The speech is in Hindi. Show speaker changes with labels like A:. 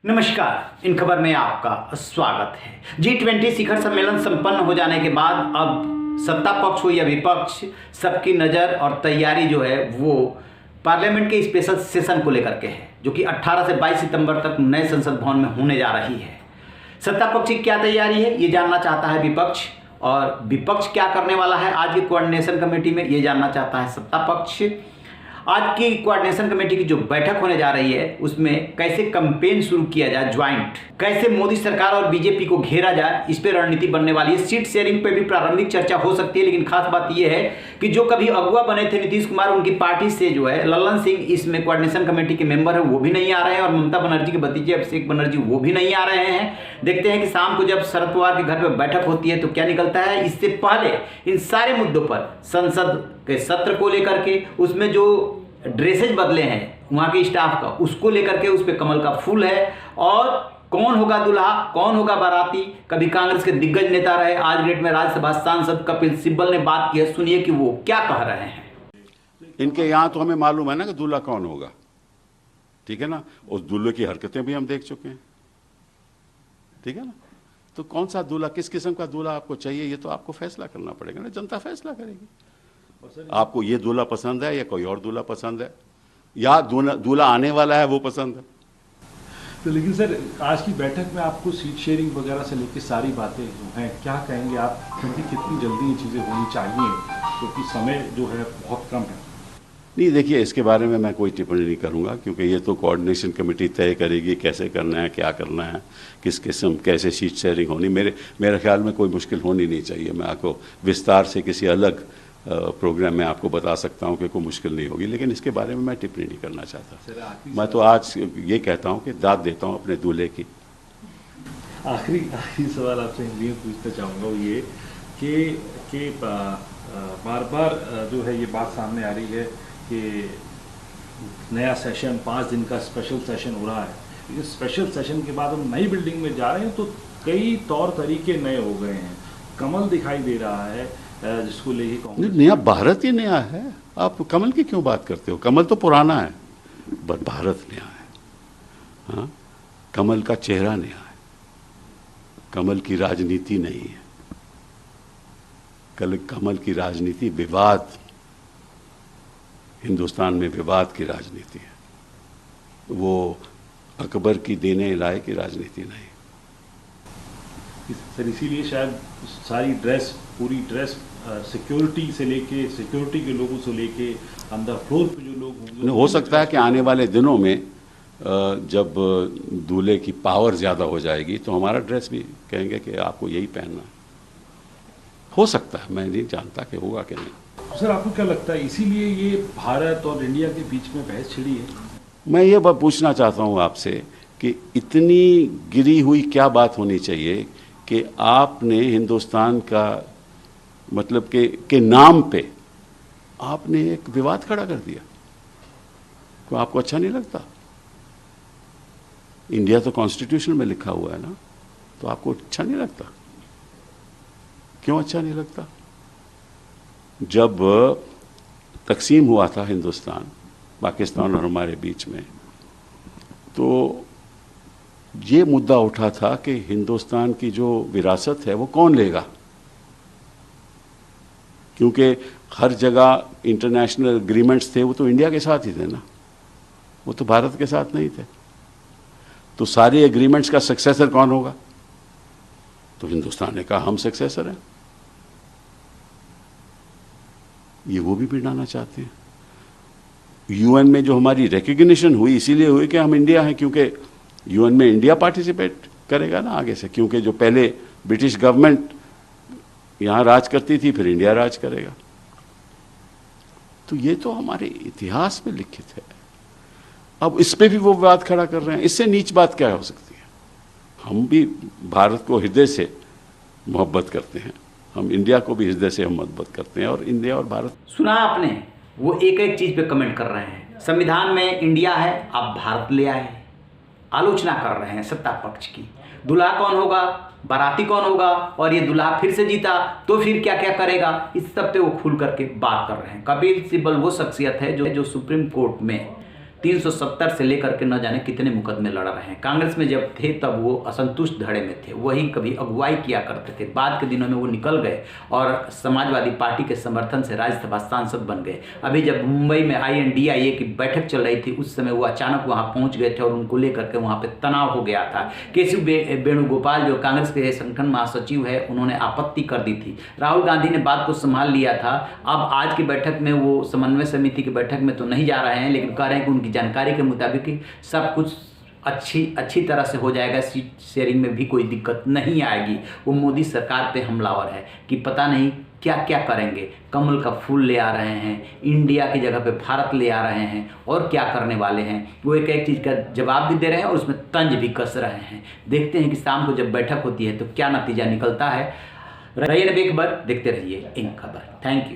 A: नमस्कार, इन खबर में आपका स्वागत है। G20 शिखर सम्मेलन संपन्न हो जाने के बाद अब सत्ता पक्ष हो या विपक्ष, सबकी नज़र और तैयारी जो है वो पार्लियामेंट के स्पेशल सेशन को लेकर के है, जो कि 18 से 22 सितंबर तक नए संसद भवन में होने जा रही है। सत्ता पक्ष की क्या तैयारी है ये जानना चाहता है विपक्ष, और विपक्ष क्या करने वाला है आज की कोऑर्डिनेशन कमेटी में ये जानना चाहता है सत्ता पक्ष। आज की कोऑर्डिनेशन कमेटी की जो बैठक होने जा रही है उसमें कैसे कैंपेन शुरू किया जाए ज्वाइंट, कैसे मोदी सरकार और बीजेपी को घेरा जाए, इस पे रणनीति बनने वाली है। सीट शेयरिंग पे भी प्रारंभिक चर्चा हो सकती है, लेकिन खास बात यह है कि जो कभी अगुवा बने थे नीतीश कुमार, उनकी पार्टी से जो है लल्लन सिंह इसमें कोऑर्डिनेशन कमेटी के मेंबर है, वो भी नहीं आ रहे हैं, और ममता बनर्जी के भतीजे अभिषेक बनर्जी वो भी नहीं आ रहे हैं। देखते हैं कि शाम को जब शरद पवार के घर पर बैठक होती है तो क्या निकलता है। इससे पहले इन सारे मुद्दों पर संसद के सत्र को लेकर के, उसमें जो ड्रेसेज बदले हैं वहाँ के स्टाफ का, उसको लेकर के उस पर कमल का फूल है। और कौन होगा दूल्हा, कौन होगा बाराती, कभी कांग्रेस के दिग्गज नेता रहे, आज डेट में राज्यसभा सांसद कपिल सिब्बल ने बात की है, सुनिए कि वो क्या कह रहे हैं।
B: इनके यहाँ तो हमें मालूम है ना कि दूल्हा कौन होगा, ठीक है ना। उस दूल्हे की हरकतें भी हम देख चुके हैं, ठीक है ना। तो कौन सा दूल्हा, किस किस्म का दूल्हा आपको चाहिए, ये तो आपको फैसला करना पड़ेगा ना, जनता फैसला करेगी। आपको ये दूल्हा पसंद है या कोई और दूल्हा पसंद है, या दूल्हा आने वाला है वो पसंद है।
C: तो लेकिन सर आज की बैठक में आपको सीट शेयरिंग वगैरह से लेकर सारी बातें जो हैं, क्या कहेंगे आप, क्योंकि कितनी जल्दी ये चीज़ें होनी चाहिए, क्योंकि समय जो है बहुत कम है।
B: नहीं, देखिए इसके बारे में मैं कोई टिप्पणी नहीं करूंगा, क्योंकि ये तो कोऑर्डिनेशन कमेटी तय करेगी कैसे करना है, क्या करना है, किस किस्म कैसे सीट शेयरिंग होनी। मेरे ख्याल में कोई मुश्किल होनी नहीं चाहिए। मैं आपको विस्तार से किसी अलग प्रोग्राम में आपको बता सकता हूं कि कोई मुश्किल नहीं होगी, लेकिन इसके बारे में मैं टिप्पणी नहीं करना चाहता। मैं तो आज ये कहता हूं कि दाद देता हूं अपने दूल्हे की।
C: आखिरी सवाल आपसे ये पूछना चाहूँगा वो ये कि बार बार जो है ये बात सामने आ रही है कि नया सेशन 5 दिन का स्पेशल सेशन हो रहा है, लेकिन स्पेशल सेशन के बाद हम नई बिल्डिंग में जा रहे हैं तो कई तौर तरीके नए हो गए हैं। कमल दिखाई दे रहा है जिसको लेके कांग्रेस,
B: नया भारत ही नया है। आप कमल की क्यों बात करते हो, कमल तो पुराना है, बट भारत नया है। हाँ, कमल का चेहरा नया है, कमल की राजनीति नहीं है। कमल की राजनीति विवाद, हिंदुस्तान में विवाद की राजनीति है, वो अकबर की देने लाए की राजनीति नहीं।
C: सर इसीलिए शायद सारी ड्रेस, पूरी ड्रेस सिक्योरिटी से लेके, सिक्योरिटी के लोगों से लेके अंदर फ्लोर पे जो लोग होंगे,
B: हो सकता है कि आने वाले दिनों में जब दूल्हे की पावर ज़्यादा हो जाएगी तो हमारा ड्रेस भी कहेंगे कि आपको यही पहनना हो सकता है। मैं नहीं जानता कि होगा कि नहीं।
C: सर आपको क्या लगता है इसीलिए ये भारत और इंडिया के बीच में बहस छिड़ी है? मैं
B: ये बात पूछना चाहता हूँ आपसे कि इतनी गिरी हुई क्या बात होनी चाहिए कि आपने हिंदुस्तान का मतलब के नाम पे आपने एक विवाद खड़ा कर दिया। को आपको अच्छा नहीं लगता? इंडिया तो कॉन्स्टिट्यूशन में लिखा हुआ है ना, तो आपको अच्छा नहीं लगता? क्यों अच्छा नहीं लगता? जब तकसीम हुआ था हिंदुस्तान, पाकिस्तान और हमारे बीच में, तो ये मुद्दा उठा था कि हिंदुस्तान की जो विरासत है वो कौन लेगा, क्योंकि हर जगह इंटरनेशनल एग्रीमेंट्स थे वो तो इंडिया के साथ ही थे ना, वो तो भारत के साथ नहीं थे। तो सारे एग्रीमेंट्स का सक्सेसर कौन होगा? तो हिंदुस्तान ने कहा हम सक्सेसर हैं। ये वो भी मिटाना चाहते हैं। यूएन में जो हमारी रिकग्निशन हुई इसीलिए हुई कि हम इंडिया हैं, क्योंकि यूएन में इंडिया पार्टिसिपेट करेगा ना आगे से, क्योंकि जो पहले ब्रिटिश गवर्नमेंट यहाँ राज करती थी, फिर इंडिया राज करेगा। तो ये तो हमारे इतिहास में लिखित है। अब इस पे भी वो बात खड़ा कर रहे हैं, इससे नीच बात क्या हो सकती है? हम भी भारत को हृदय से मोहब्बत करते हैं, हम इंडिया को भी हृदय से हम मोहब्बत करते हैं, और इंडिया और भारत।
A: सुना आपने, वो एक एक चीज पे कमेंट कर रहे हैं। संविधान में इंडिया है, आप भारत ले आए, आलोचना कर रहे हैं सत्ता पक्ष की। दूल्हा कौन होगा, बाराती कौन होगा, और ये दूल्हा फिर से जीता तो फिर क्या क्या करेगा, इस सब पे वो खुल करके बात कर रहे हैं। कपिल सिब्बल वो शख्सियत है जो सुप्रीम कोर्ट में 370 से लेकर के न जाने कितने मुकदमे लड़ रहे हैं। कांग्रेस में जब थे तब वो असंतुष्ट धड़े में थे, वही कभी अगुवाई किया करते थे। बाद के दिनों में वो निकल गए और समाजवादी पार्टी के समर्थन से राज्यसभा सांसद बन गए। अभी जब मुंबई में INDIA की बैठक चल रही थी उस समय वो अचानक वहाँ पहुँच गए थे और उनको लेकर के वहाँ पर तनाव हो गया था। केसी वेणुगोपाल जो कांग्रेस के संगठन महासचिव है, उन्होंने आपत्ति कर दी थी। राहुल गांधी ने बात को संभाल लिया था। अब आज की बैठक में वो समन्वय समिति की बैठक में तो नहीं जा रहे हैं, लेकिन कह रहे हैं कि उनकी जानकारी के मुताबिक सब कुछ अच्छी तरह से हो जाएगा, सीट शेयरिंग में भी कोई दिक्कत नहीं आएगी। वो मोदी सरकार पे हमलावर है कि पता नहीं क्या क्या करेंगे। कमल का फूल ले आ रहे हैं, इंडिया की जगह पे भारत ले आ रहे हैं और क्या करने वाले हैं। वो एक चीज़ का जवाब भी दे रहे हैं और उसमें तंज भी कस रहे हैं। देखते हैं कि शाम को जब बैठक होती है तो क्या नतीजा निकलता है। रहिए बेखबर, देखते रहिए इन खबर। Thank you.